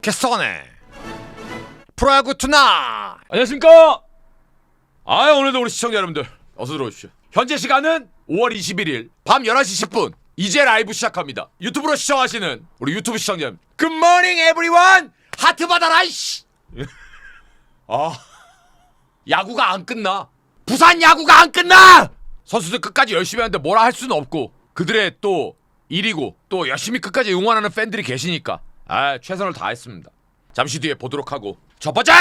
개쏘네 프로야구 투나. 안녕하십니까. 오늘도 우리 시청자 여러분들 어서 들어오십시오. 현재 시간은 5월 21일 밤 11시 10분 이제 라이브 시작합니다. 유튜브로 시청하시는 우리 유튜브 시청자 여러분, 굿모닝 에브리원. 하트 받아라 이씨. 야구가 안 끝나. 부산 야구가 안 끝나. 선수들 끝까지 열심히 하는데 뭐라 할 수는 없고 그들의 또 일이고 또 열심히 끝까지 응원하는 팬들이 계시니까 최선을 다했습니다. 잠시 뒤에 보도록 하고 첫 번째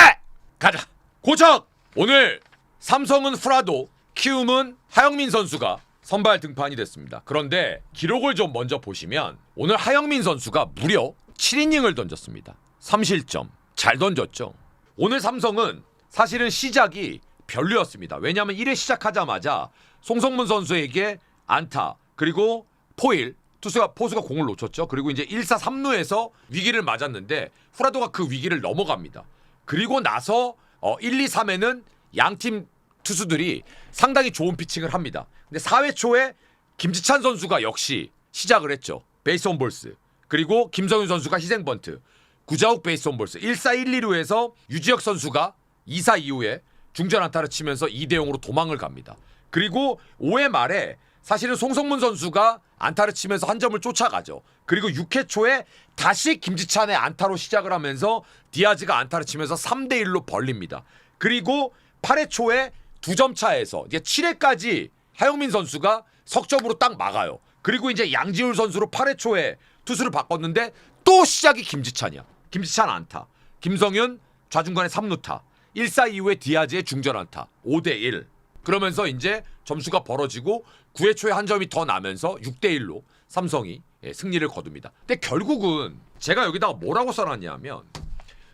가자. 고척. 오늘 삼성은 프라도, 키움은 하영민 선수가 선발 등판이 됐습니다. 그런데 기록을 좀 먼저 보시면 오늘 하영민 선수가 무려 7이닝을 던졌습니다. 3실점. 잘 던졌죠. 오늘 삼성은 사실은 시작이 별로였습니다. 왜냐하면 1회 시작하자마자 송성문 선수에게 안타 그리고 포수가 공을 놓쳤죠. 그리고 이제 1사 3루에서 위기를 맞았는데 후라도가 그 위기를 넘어갑니다. 그리고 나서 1, 2, 3회는 양팀 투수들이 상당히 좋은 피칭을 합니다. 근데 4회 초에 김지찬 선수가 역시 시작을 했죠. 베이스 온볼스. 그리고 김성윤 선수가 희생번트. 구자욱 베이스 온볼스. 1사 1, 2루에서 유지혁 선수가 2사 이후에 중전 안타를 치면서 2대 0으로 도망을 갑니다. 그리고 5회 말에 사실은 송성문 선수가 안타를 치면서 한 점을 쫓아가죠. 그리고 6회 초에 다시 김지찬의 안타로 시작을 하면서 디아즈가 안타를 치면서 3대 1로 벌립니다. 그리고 8회 초에 2점 차에서 이제 7회까지 하영민 선수가 석점으로 딱 막아요. 그리고 이제 양지울 선수로 8회 초에 투수를 바꿨는데 또 시작이 김지찬이야. 김지찬 안타. 김성윤 좌중간에 3루타. 1사 이후에 디아즈의 중전 안타. 5대 1. 그러면서 이제 점수가 벌어지고 9회 초에 한 점이 더 나면서 6대 1로 삼성이 승리를 거둡니다. 근데 결국은 제가 여기다가 뭐라고 써놨냐면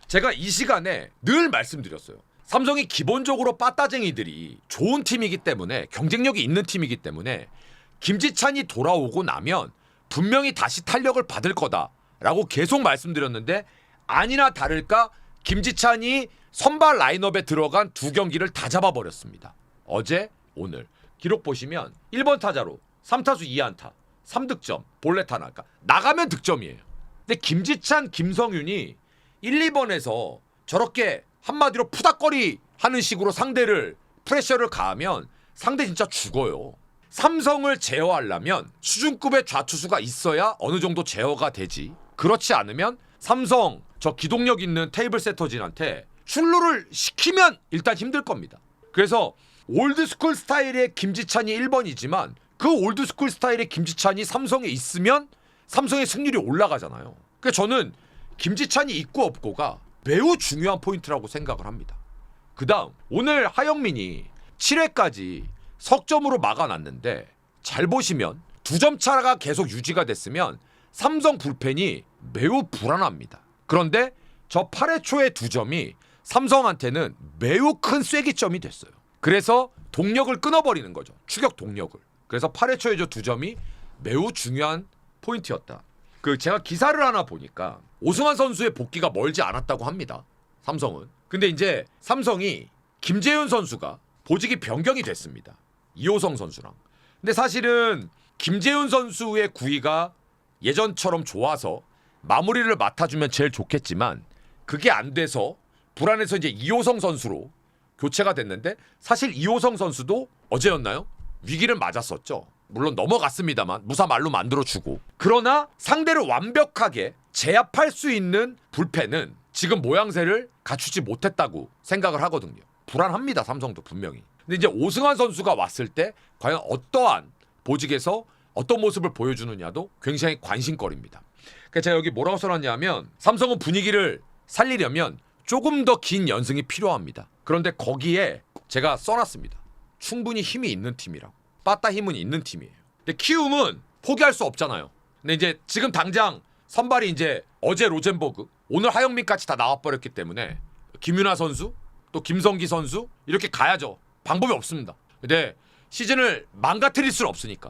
제가 이 시간에 늘 말씀드렸어요. 삼성이 기본적으로 빠따쟁이들이 좋은 팀이기 때문에 경쟁력이 있는 팀이기 때문에 김지찬이 돌아오고 나면 분명히 다시 탄력을 받을 거다라고 계속 말씀드렸는데 아니나 다를까 김지찬이 선발 라인업에 들어간 두 경기를 다 잡아버렸습니다. 어제 오늘 기록 보시면 1번 타자로 3타수 2안타 3득점 볼넷 하나. 그러니까 나가면 득점이에요. 근데 김지찬 김성윤이 1, 2번에서 저렇게 한마디로 푸닥거리 하는 식으로 상대를 프레셔를 가하면 상대 진짜 죽어요. 삼성을 제어하려면 수준급의 좌투수가 있어야 어느 정도 제어가 되지. 그렇지 않으면 삼성 저 기동력 있는 테이블 세터진한테 출루를 시키면 일단 힘들 겁니다. 그래서 올드스쿨 스타일의 김지찬이 1번이지만 그 올드스쿨 스타일의 김지찬이 삼성에 있으면 삼성의 승률이 올라가잖아요. 그러니까 저는 김지찬이 있고 없고가 매우 중요한 포인트라고 생각을 합니다. 그 다음 오늘 하영민이 7회까지 석점으로 막아놨는데 잘 보시면 2점 차가 계속 유지가 됐으면 삼성 불펜이 매우 불안합니다. 그런데 저 8회 초의 2점이 삼성한테는 매우 큰 쐐기점이 됐어요. 그래서 동력을 끊어버리는 거죠. 추격 동력을. 그래서 8회 초에 저 2점이 매우 중요한 포인트였다. 제가 기사를 하나 보니까 오승환 선수의 복귀가 멀지 않았다고 합니다. 삼성은. 근데 이제 삼성이 김재윤 선수가 보직이 변경이 됐습니다. 이호성 선수랑. 근데 사실은 김재윤 선수의 구위가 예전처럼 좋아서 마무리를 맡아주면 제일 좋겠지만 그게 안 돼서 불안해서 이제 이호성 선수로 교체가 됐는데 사실 이호성 선수도 어제였나요? 위기를 맞았었죠. 물론 넘어갔습니다만 무사 말로 만들어주고. 그러나 상대를 완벽하게 제압할 수 있는 불펜은 지금 모양새를 갖추지 못했다고 생각을 하거든요. 불안합니다. 삼성도 분명히. 근데 이제 오승환 선수가 왔을 때 과연 어떠한 보직에서 어떤 모습을 보여주느냐도 굉장히 관심거리입니다. 그러니까 제가 여기 뭐라고 써놨냐면 삼성은 분위기를 살리려면 조금 더 긴 연승이 필요합니다. 그런데 거기에 제가 써놨습니다. 충분히 힘이 있는 팀이라고. 빠따 힘은 있는 팀이에요. 근데 키움은 포기할 수 없잖아요. 근데 이제 지금 당장 선발이 이제 어제 로젠버그, 오늘 하영민까지 다 나와버렸기 때문에 김윤아 선수, 또 김성기 선수 이렇게 가야죠. 방법이 없습니다. 근데 시즌을 망가뜨릴 수는 없으니까.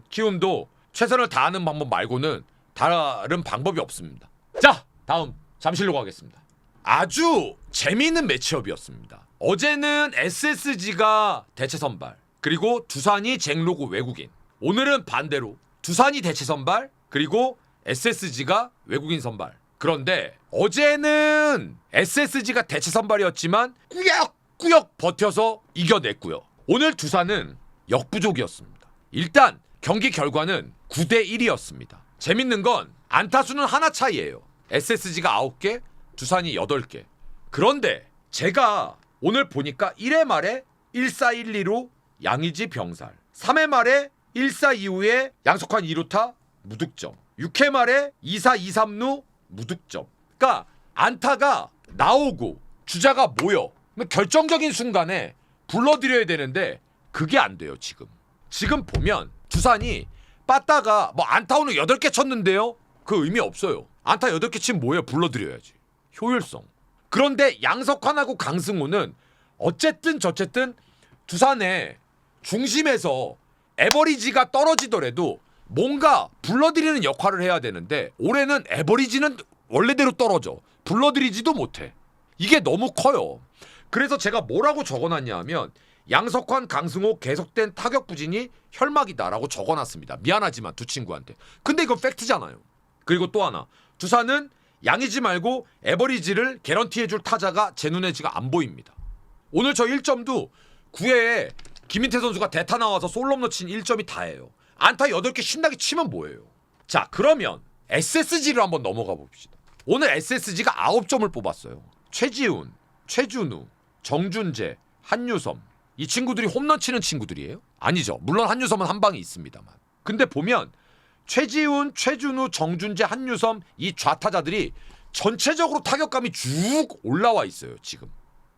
키움도 최선을 다하는 방법 말고는 다른 방법이 없습니다. 자, 다음 잠실로 가겠습니다. 아주 재미있는 매치업이었습니다. 어제는 SSG가 대체 선발, 그리고 두산이 잭로그 외국인. 오늘은 반대로 두산이 대체 선발, 그리고 SSG가 외국인 선발. 그런데 어제는 SSG가 대체 선발이었지만 꾸역꾸역 버텨서 이겨냈고요. 오늘 두산은 역부족이었습니다. 일단 경기 결과는 9대1이었습니다. 재밌는 건 안타수는 하나 차이예요. SSG가 9개, 두산이 8개. 그런데 제가 오늘 보니까 1회 말에 1-4-1-2로 양의지 병살, 3회 말에 1-4-2-5에 양석환 2루타 무득점, 6회 말에 2-4-2-3루 무득점. 그러니까 안타가 나오고 주자가 모여 결정적인 순간에 불러들여야 되는데 그게 안 돼요. 지금 보면 두산이 빠따가 뭐 안타 오늘 8개 쳤는데요, 그 의미 없어요. 안타 8개 치면 뭐예요? 불러들여야지. 효율성. 그런데 양석환하고 강승호는 어쨌든 저쨌든 두산의 중심에서 에버리지가 떨어지더라도 뭔가 불러들이는 역할을 해야 되는데 올해는 에버리지는 원래대로 떨어져. 불러들이지도 못해. 이게 너무 커요. 그래서 제가 뭐라고 적어놨냐 하면 양석환, 강승호 계속된 타격 부진이 혈막이다라고 적어놨습니다. 미안하지만 두 친구한테. 근데 이건 팩트잖아요. 그리고 또 하나, 두산은 양의지 말고 에버리지를 개런티해줄 타자가 제 눈에 지금 안 보입니다. 오늘 저 1점도 9회에 김인태 선수가 대타 나와서 솔로홈런 친 1점이 다예요. 안타 8개 신나게 치면 뭐예요? 자, 그러면 SSG를 한번 넘어가 봅시다. 오늘 SSG가 9점을 뽑았어요. 최지훈, 최준우, 정준재, 한유섬. 이 친구들이 홈런 치는 친구들이에요? 아니죠. 물론 한유섬은 한 방이 있습니다만. 근데 보면 최지훈, 최준우, 정준재, 한유섬 이 좌타자들이 전체적으로 타격감이 쭉 올라와 있어요. 지금.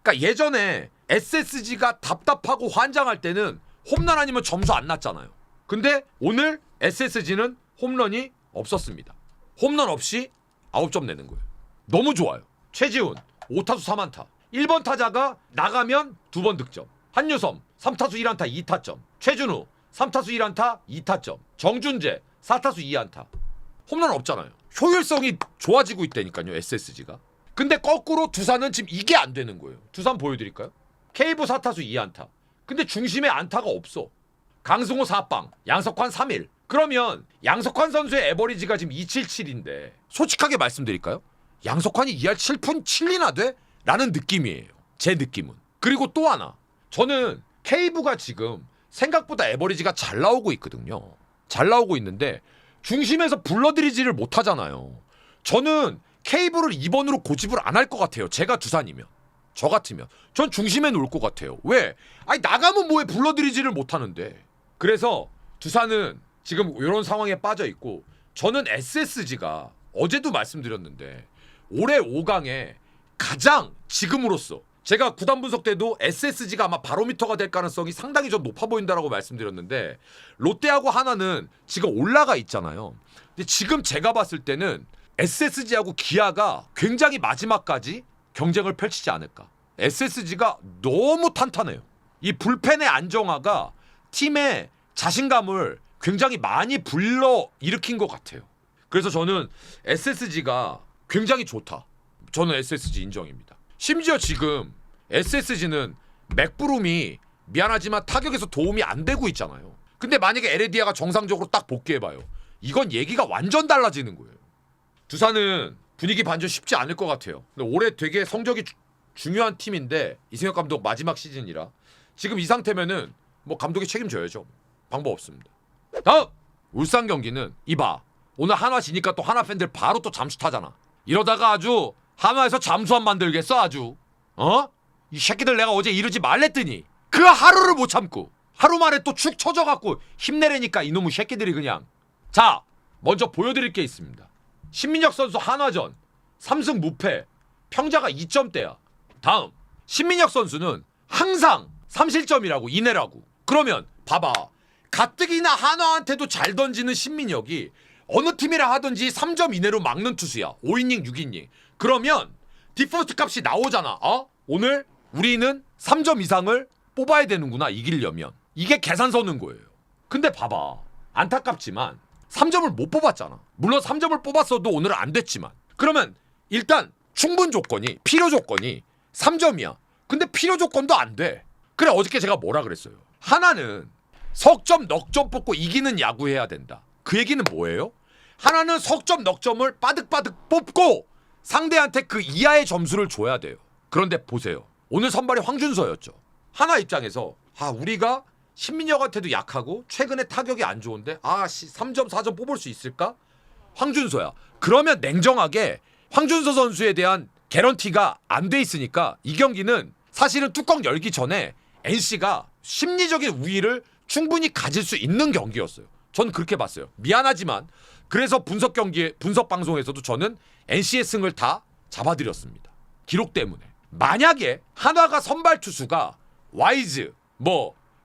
그러니까 예전에 SSG가 답답하고 환장할 때는 홈런 아니면 점수 안 났잖아요. 근데 오늘 SSG는 홈런이 없었습니다. 홈런 없이 9점 내는 거예요. 너무 좋아요. 최지훈 5타수 3안타. 1번 타자가 나가면 2번 득점. 한유섬 3타수 1안타 2타점. 최준우 3타수 1안타 2타점. 정준재 4타수 2안타. 홈런 없잖아요. 효율성이 좋아지고 있다니까요. SSG가. 근데 거꾸로 두산은 지금 이게 안 되는 거예요. 두산 보여드릴까요? 케이브 4타수 2안타. 근데 중심에 안타가 없어. 강승호 4빵, 양석환 3일. 그러면 양석환 선수의 에버리지가 지금 277인데 솔직하게 말씀드릴까요? 양석환이 2할 7푼 7리나 돼? 라는 느낌이에요. 제 느낌은. 그리고 또 하나. 저는 케이브가 지금 생각보다 에버리지가 잘 나오고 있거든요. 잘 나오고 있는데 중심에서 불러들이지를 못하잖아요. 저는 케이브를 2번으로 고집을 안 할 것 같아요. 제가 두산이면. 저 같으면. 전 중심에 놓을 것 같아요. 왜? 아니 나가면 뭐해, 불러들이지를 못하는데. 그래서 두산은 지금 이런 상황에 빠져 있고, 저는 SSG가 어제도 말씀드렸는데 올해 5강에 가장 지금으로서, 제가 구단 분석 때도 SSG가 아마 바로미터가 될 가능성이 상당히 좀 높아 보인다라고 말씀드렸는데 롯데하고 하나는 지금 올라가 있잖아요. 근데 지금 제가 봤을 때는 SSG하고 기아가 굉장히 마지막까지 경쟁을 펼치지 않을까. SSG가 너무 탄탄해요. 이 불펜의 안정화가 팀의 자신감을 굉장히 많이 불러 일으킨 것 같아요. 그래서 저는 SSG가 굉장히 좋다. 저는 SSG 인정입니다. 심지어 지금 SSG는 맥브룸이 미안하지만 타격에서 도움이 안 되고 있잖아요. 근데 만약에 에레디아가 정상적으로 딱 복귀해봐요. 이건 얘기가 완전 달라지는 거예요. 두산은 분위기 반전 쉽지 않을 것 같아요. 근데 올해 되게 성적이 중요한 팀인데 이승엽 감독 마지막 시즌이라 지금 이 상태면은 뭐 감독이 책임져야죠. 방법 없습니다. 다음 울산 경기는 이봐, 오늘 한화 지니까 또 한화 팬들 바로 또 잠수 타잖아. 이러다가 아주 한화에서 잠수함 만들겠어 아주. 이 새끼들 내가 어제 이러지 말랬더니 그 하루를 못 참고 하루 만에 또 축 처져갖고 힘내려니까 이놈의 새끼들이 그냥. 자, 먼저 보여드릴 게 있습니다. 신민혁 선수 한화전 3승 무패, 평자가 2점대야. 다음, 신민혁 선수는 항상 3실점이라고, 이내라고. 그러면 봐봐, 가뜩이나 한화한테도 잘 던지는 신민혁이 어느 팀이라 하든지 3점 이내로 막는 투수야. 5이닝 6이닝. 그러면 디포스트 값이 나오잖아. 오늘 우리는 3점 이상을 뽑아야 되는구나, 이기려면. 이게 계산 서는 거예요. 근데 봐봐, 안타깝지만 3점을 못 뽑았잖아. 물론 3점을 뽑았어도 오늘은 안 됐지만. 그러면 일단 충분 조건이, 필요 조건이 3점이야. 근데 필요 조건도 안 돼. 그래, 어저께 제가 뭐라 그랬어요? 하나는 석점 넉점 뽑고 이기는 야구 해야 된다. 그 얘기는 뭐예요? 하나는 석점 넉점을 빠득빠득 뽑고 상대한테 그 이하의 점수를 줘야 돼요. 그런데 보세요. 오늘 선발이 황준서였죠. 하나 입장에서 우리가 신민혁한테도 약하고 최근에 타격이 안 좋은데 3점 4점 뽑을 수 있을까? 황준서야. 그러면 냉정하게 황준서 선수에 대한 개런티가 안 돼 있으니까 이 경기는 사실은 뚜껑 열기 전에 NC가 심리적인 우위를 충분히 가질 수 있는 경기였어요. 전 그렇게 봤어요. 미안하지만 그래서 분석 방송에서도 저는 NC의 승을 다 잡아드렸습니다. 기록 때문에. 만약에 한화가 선발 투수가 와이즈,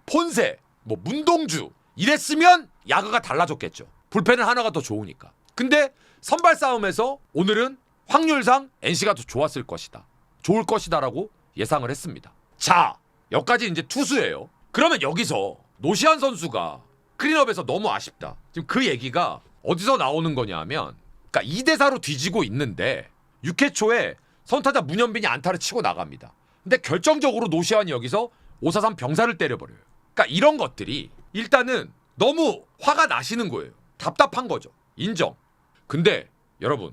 폰세, 문동주 이랬으면 야구가 달라졌겠죠. 불펜은 하나가 더 좋으니까. 근데 선발 싸움에서 오늘은 확률상 NC가 더 좋았을 것이다. 좋을 것이다라고 예상을 했습니다. 자, 여기까지 이제 투수예요. 그러면 여기서 노시안 선수가 클린업에서 너무 아쉽다. 지금 그 얘기가 어디서 나오는 거냐면, 그러니까 2대4로 뒤지고 있는데 6회 초에 선타자 문현빈이 안타를 치고 나갑니다. 근데 결정적으로 노시안이 여기서 5-4-3 병사를 때려버려요. 그러니까 이런 것들이 일단은 너무 화가 나시는 거예요. 답답한 거죠. 인정. 근데 여러분,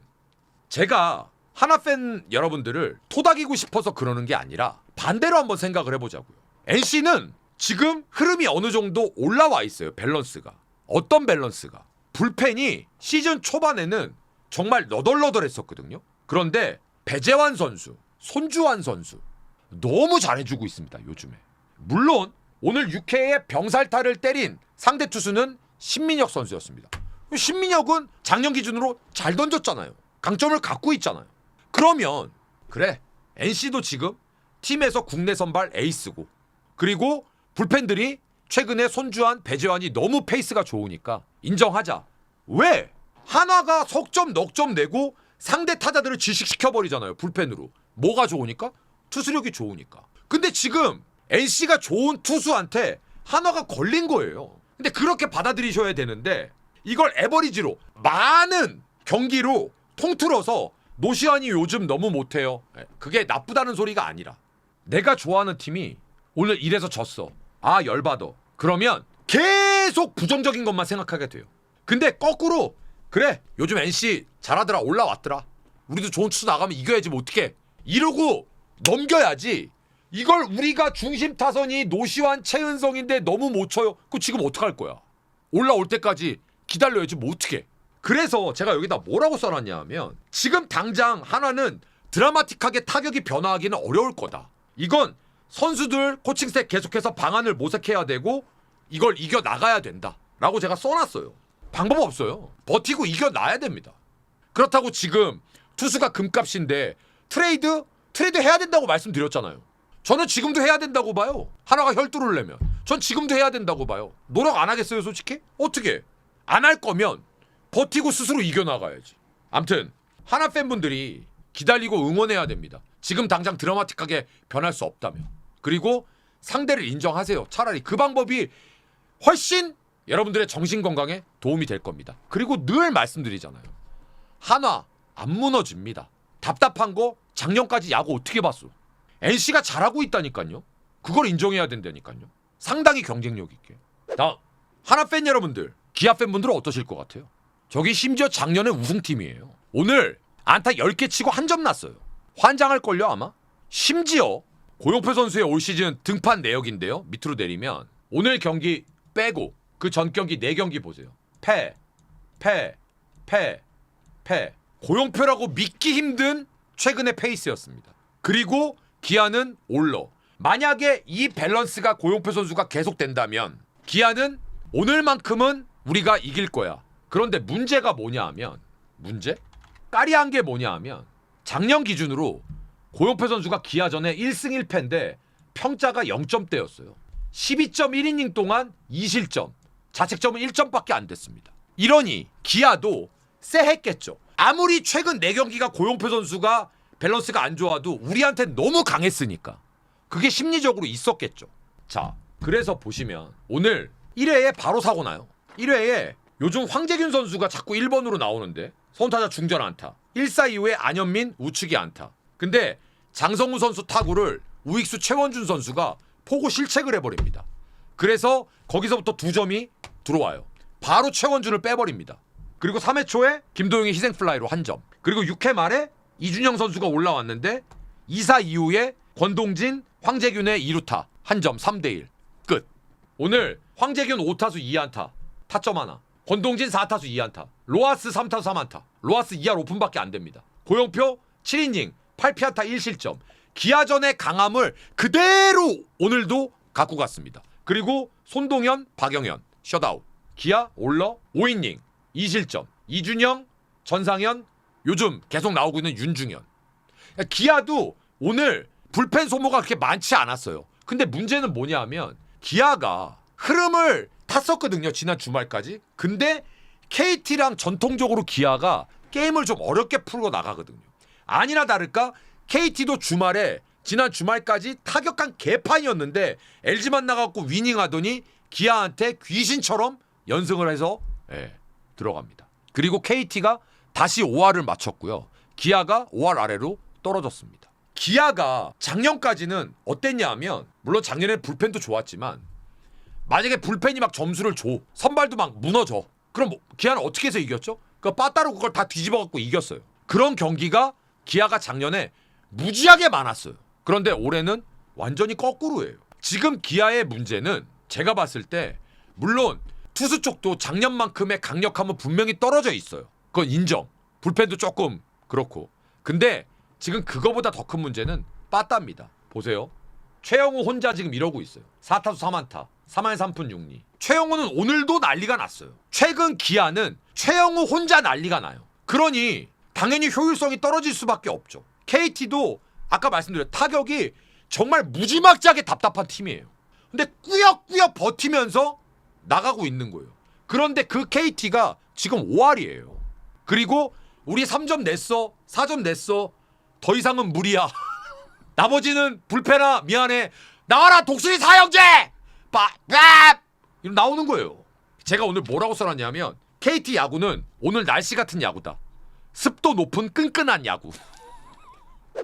제가 하나 팬 여러분들을 토닥이고 싶어서 그러는 게 아니라 반대로 한번 생각을 해보자고요. NC는 지금 흐름이 어느 정도 올라와 있어요. 밸런스가. 어떤 밸런스가? 불펜이 시즌 초반에는 정말 너덜너덜했었거든요. 그런데 배재환 선수, 손주환 선수 너무 잘해주고 있습니다. 요즘에. 물론 오늘 6회에 병살타를 때린 상대 투수는 신민혁 선수였습니다. 신민혁은 작년 기준으로 잘 던졌잖아요. 강점을 갖고 있잖아요. 그러면 그래, NC도 지금 팀에서 국내 선발 에이스고, 그리고 불펜들이 최근에 손주환, 배재환이 너무 페이스가 좋으니까 인정하자. 왜? 한화가 석점 넉점 내고 상대 타자들을 질식시켜버리잖아요. 불펜으로. 뭐가 좋으니까? 투수력이 좋으니까. 근데 지금 NC가 좋은 투수한테 한화가 걸린 거예요. 근데 그렇게 받아들이셔야 되는데 이걸 에버리지로 많은 경기로 통틀어서 노시안이 요즘 너무 못해요. 그게 나쁘다는 소리가 아니라 내가 좋아하는 팀이 오늘 이래서 졌어. 열받아. 그러면 계속 부정적인 것만 생각하게 돼요. 근데 거꾸로 그래, 요즘 NC 잘하더라, 올라왔더라, 우리도 좋은 투수 나가면 이겨야지 어떡해, 이러고 넘겨야지. 이걸 우리가 중심 타선이 노시환, 최은성인데 너무 못 쳐요. 그거 지금 어떡할 거야? 올라올 때까지 기다려야지 어떡해. 그래서 제가 여기다 뭐라고 써놨냐 하면, 지금 당장 하나는 드라마틱하게 타격이 변화하기는 어려울 거다. 이건 선수들, 코칭 스태프 계속해서 방안을 모색해야 되고 이걸 이겨나가야 된다 라고 제가 써놨어요. 방법 없어요. 버티고 이겨나야 됩니다. 그렇다고 지금 투수가 금값인데 트레이드 해야 된다고 말씀드렸잖아요. 저는 지금도 해야 된다고 봐요. 하나가 혈투를 내면 전 지금도 해야 된다고 봐요. 노력 안 하겠어요 솔직히? 어떻게? 안 할 거면 버티고 스스로 이겨나가야지. 암튼 하나 팬분들이 기다리고 응원해야 됩니다. 지금 당장 드라마틱하게 변할 수 없다면. 그리고 상대를 인정하세요. 차라리 그 방법이 훨씬 여러분들의 정신건강에 도움이 될 겁니다. 그리고 늘 말씀드리잖아요. 한화 안 무너집니다. 답답한 거 작년까지 야구 어떻게 봤어? NC가 잘하고 있다니까요. 그걸 인정해야 된다니까요. 상당히 경쟁력 있게. 다음, 하나 팬 여러분들, 기아 팬분들은 어떠실 것 같아요? 저기 심지어 작년에 우승팀이에요. 오늘 안타 10개 치고 한 점 났어요. 환장할걸요 아마? 심지어 고용표 선수의 올 시즌 등판 내역인데요. 밑으로 내리면 오늘 경기 빼고 그 전 경기 4경기 보세요. 패. 고용표라고 믿기 힘든 최근의 페이스였습니다. 그리고 기아는 올러. 만약에 이 밸런스가 고용표 선수가 계속된다면 기아는 오늘만큼은 우리가 이길 거야. 그런데 문제가 뭐냐 하면, 까리한 게 뭐냐 하면, 작년 기준으로 고용표 선수가 기아전에 1승 1패인데 평자가 0점대였어요. 12.1이닝 동안 2실점, 자책점은 1점밖에 안 됐습니다. 이러니 기아도 쎄했겠죠. 아무리 최근 4경기가 고용표 선수가 밸런스가 안 좋아도 우리한테 너무 강했으니까 그게 심리적으로 있었겠죠. 자, 그래서 보시면 오늘 1회에 바로 사고 나요. 1회에 요즘 황재균 선수가 자꾸 1번으로 나오는데 선타자 중전 안타, 1사 이후에 안현민 우측이 안타. 근데 장성우 선수 타구를 우익수 최원준 선수가 포고 실책을 해버립니다. 그래서 거기서부터 2점이 들어와요. 바로 최원준을 빼버립니다. 그리고 3회 초에 김도영이 희생플라이로 한 점. 그리고 6회 말에 이준영 선수가 올라왔는데 2사 이후에 권동진, 황재균의 2루타 한 점 3대1 끝. 오늘 황재균 5타수 2안타 타점 하나, 권동진 4타수 2안타, 로하스 3타수 3안타. 로하스 2할 오픈밖에 안 됩니다. 고영표 7이닝 8피안타 1실점. 기아전의 강함을 그대로 오늘도 갖고 갔습니다. 그리고 손동현, 박영현 셧아웃. 기아 올러 5이닝 2실점. 이준영, 전상현, 요즘 계속 나오고 있는 윤중현. 기아도 오늘 불펜 소모가 그렇게 많지 않았어요. 근데 문제는 뭐냐 하면 기아가 흐름을 탔었거든요. 지난 주말까지. 근데 KT랑 전통적으로 기아가 게임을 좀 어렵게 풀고 나가거든요. 아니나 다를까 KT도 주말에 지난 주말까지 타격한 개판이었는데 LG만 나가고 위닝하더니 기아한테 귀신처럼 연승을 해서 들어갑니다. 그리고 KT가 다시 5할을 맞췄고요. 기아가 5할 아래로 떨어졌습니다. 기아가 작년까지는 어땠냐 하면 물론 작년에 불펜도 좋았지만 만약에 불펜이 막 점수를 줘, 선발도 막 무너져, 그럼 기아는 어떻게 해서 이겼죠? 그 빠따로 그걸 다 뒤집어 갖고 이겼어요. 그런 경기가 기아가 작년에 무지하게 많았어요. 그런데 올해는 완전히 거꾸로예요. 지금 기아의 문제는 제가 봤을 때 물론 투수 쪽도 작년만큼의 강력함은 분명히 떨어져 있어요. 그건 인정. 불펜도 조금 그렇고. 근데 지금 그거보다 더 큰 문제는 빠따입니다. 보세요. 최영우 혼자 지금 이러고 있어요. 4타수 3안타 3할 3푼 6리. 최영우는 오늘도 난리가 났어요. 최근 기아는 최영우 혼자 난리가 나요. 그러니 당연히 효율성이 떨어질 수밖에 없죠. KT도 아까 말씀드린 타격이 정말 무지막지하게 답답한 팀이에요. 근데 꾸역꾸역 버티면서 나가고 있는 거예요. 그런데 그 KT가 지금 5할이에요. 그리고 우리 3점 냈어, 4점 냈어, 더 이상은 무리야. 나머지는 불패나 미안해, 나와라 독수리 사형제, 빠빠 이럼 나오는 거예요. 제가 오늘 뭐라고 써놨냐면 KT 야구는 오늘 날씨 같은 야구다. 습도 높은 끈끈한 야구.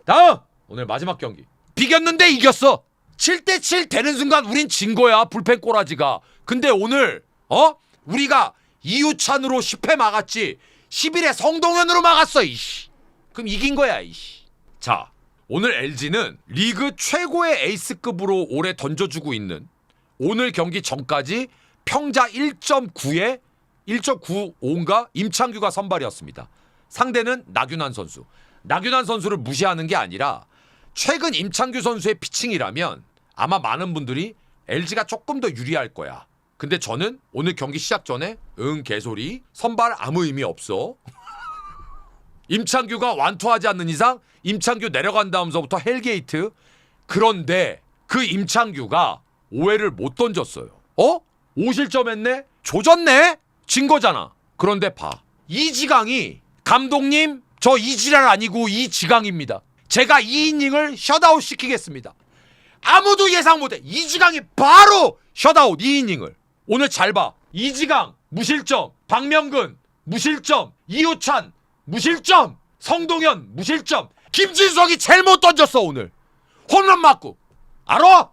다음 오늘 마지막 경기 비겼는데 이겼어. 7대7 되는 순간 우린 진 거야. 불펜 꼬라지가. 근데 오늘 우리가 이유찬으로 10회 막았지 11회 성동현으로 막았어. 이씨. 그럼 이긴 거야. 이씨. 자, 오늘 LG는 리그 최고의 에이스급으로 올해 던져주고 있는, 오늘 경기 전까지 평자 1.9에 1.95인가 임창규가 선발이었습니다. 상대는 나균환 선수. 나균환 선수를 무시하는 게 아니라 최근 임창규 선수의 피칭이라면 아마 많은 분들이 LG가 조금 더 유리할 거야. 근데 저는 오늘 경기 시작 전에 개소리, 선발 아무 의미 없어. 임창규가 완투하지 않는 이상 임창규 내려간 다음서부터 헬게이트. 그런데 그 임창규가 5회를 못 던졌어요. 5실점 했네? 조졌네? 진 거잖아. 그런데 봐. 이지강이, 감독님 저 이지랄 아니고 이지강입니다. 제가 2이닝을 셧아웃 시키겠습니다. 아무도 예상 못해. 이지강이 바로 셧아웃 2이닝을. 오늘 잘 봐. 이지강 무실점, 박명근 무실점, 이호찬 무실점, 성동현 무실점, 김진석이 제일 못 던졌어. 오늘 홈런 맞고. 알아?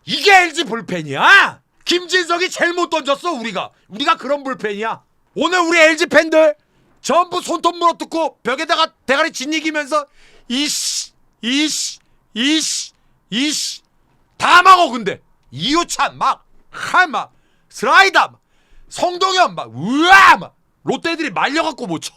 이게 LG 불펜이야. 김진석이 제일 못 던졌어. 우리가 그런 불펜이야. 오늘 우리 LG 팬들 전부 손톱 물어뜯고 벽에다가 대가리 짓이기면서 이씨 다 막어. 근데 이호찬 막 슬라이더 막, 성동현 막 우와 막 롯데들이 말려갖고 못 쳐.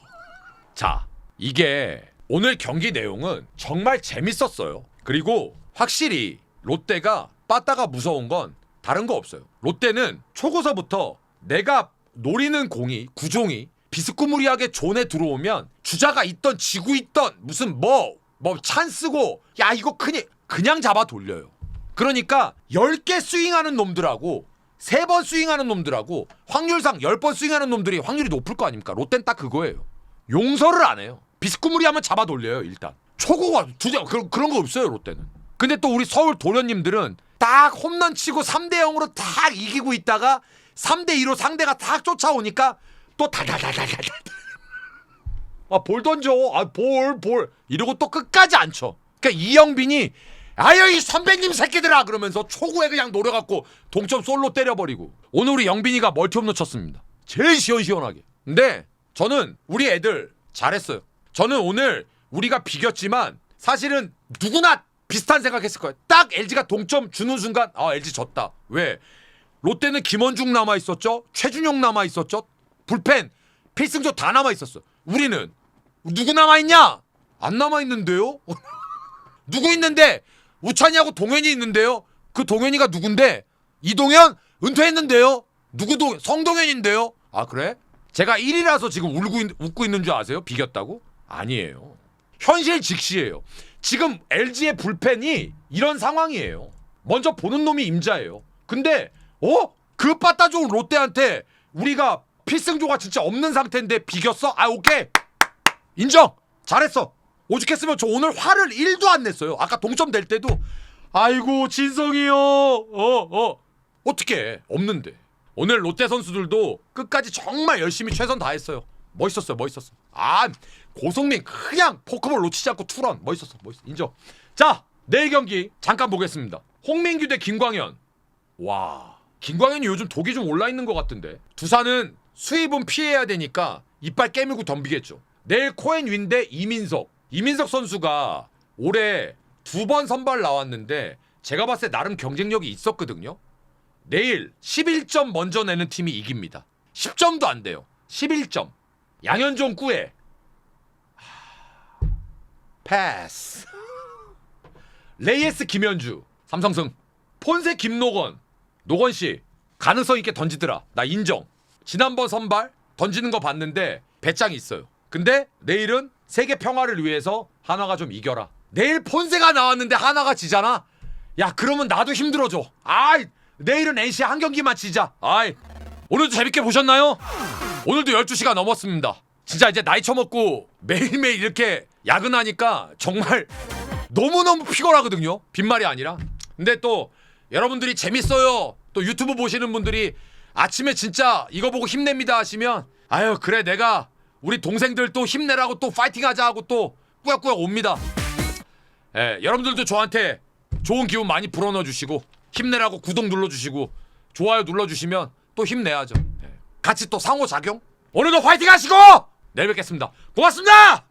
자, 이게 오늘 경기 내용은 정말 재밌었어요. 그리고 확실히 롯데가 빠따가 무서운 건 다른 거 없어요. 롯데는 초고서부터 내가 노리는 공이, 구종이 비스꾸무리하게 존에 들어오면 주자가 있던 지고 있던 무슨 뭐 찬스고 야 이거 그냥 잡아 돌려요. 그러니까 10개 스윙하는 놈들하고 3번 스윙하는 놈들하고 확률상 10번 스윙하는 놈들이 확률이 높을 거 아닙니까? 롯데는 딱 그거예요. 용서를 안 해요. 비스꾸무리하면 잡아 돌려요. 일단 초고가 주자 그런 거 없어요. 롯데는. 근데 또 우리 서울 도련님들은 딱 홈런 치고 3대0으로 딱 이기고 있다가 3대2로 상대가 딱 쫓아오니까 또 달달달달달 볼 던져. 볼 이러고 또 끝까지 안 쳐. 그러니까 이영빈이 아유 이 선배님 새끼들아 그러면서 초구에 그냥 노려갖고 동점 솔로 때려버리고. 오늘 우리 영빈이가 멀티홈런 쳤습니다. 제일 시원시원하게. 근데 저는 우리 애들 잘했어요. 저는 오늘 우리가 비겼지만 사실은 누구나 비슷한 생각했을 거예요. 딱 LG가 동점 주는 순간 LG 졌다. 왜? 롯데는 김원중 남아 있었죠. 최준용 남아 있었죠. 불펜 필승조 다 남아 있었어. 우리는 누구 남아 있냐? 안 남아 있는데요. 누구 있는데? 우찬이하고 동현이 있는데요. 그 동현이가 누군데? 이동현 은퇴했는데요. 누구도 성동현인데요. 아 그래? 제가 1위라서 지금 웃고 있는 줄 아세요? 비겼다고? 아니에요. 현실 직시예요. 지금 LG의 불펜이 이런 상황이에요. 먼저 보는 놈이 임자예요. 근데 그 빠따 좋은 롯데한테 우리가 필승조가 진짜 없는 상태인데 비겼어? 아 오케이 인정. 잘했어. 오죽했으면 저 오늘 화를 1도 안 냈어요. 아까 동점 될 때도 아이고 진성이요. 어떻게 없는데. 오늘 롯데 선수들도 끝까지 정말 열심히 최선 다했어요. 멋있었어요. 아 고성민 그냥 포크볼 놓치지 않고 투런 멋있었어. 인정. 자 내일 경기 잠깐 보겠습니다. 홍민규 대 김광현. 와 김광현이 요즘 독이 좀 올라있는 것 같은데. 두산은 수입은 피해야 되니까 이빨 깨물고 덤비겠죠. 내일 코엔 윈 대 이민석 선수가 올해 2번 선발 나왔는데 제가 봤을 때 나름 경쟁력이 있었거든요. 내일 11점 먼저 내는 팀이 이깁니다. 10점도 안 돼요. 11점. 양현종 꾸에 패스. 레이에스 김현주 삼성승. 폰세 김노건. 노건씨 가능성 있게 던지더라. 나 인정. 지난번 선발 던지는 거 봤는데 배짱이 있어요. 근데 내일은 세계 평화를 위해서 한화가 좀 이겨라. 내일 폰세가 나왔는데 한화가 지잖아. 야 그러면 나도 힘들어져. 내일은 NC 한 경기만 지자. 오늘도 재밌게 보셨나요? 오늘도 12시가 넘었습니다. 진짜 이제 나이 처먹고 매일매일 이렇게 야근하니까 정말 너무너무 피곤하거든요. 빈말이 아니라. 근데 또 여러분들이 재밌어요. 또 유튜브 보시는 분들이 아침에 진짜 이거 보고 힘냅니다 하시면 아유 그래 내가 우리 동생들 또 힘내라고 또 파이팅하자 하고 또 꾸역꾸역 옵니다. 여러분들도 저한테 좋은 기운 많이 불어넣어 주시고 힘내라고 구독 눌러주시고 좋아요 눌러주시면 또 힘내야죠. 같이 또 상호작용. 오늘도 화이팅 하시고 내일 뵙겠습니다. 고맙습니다.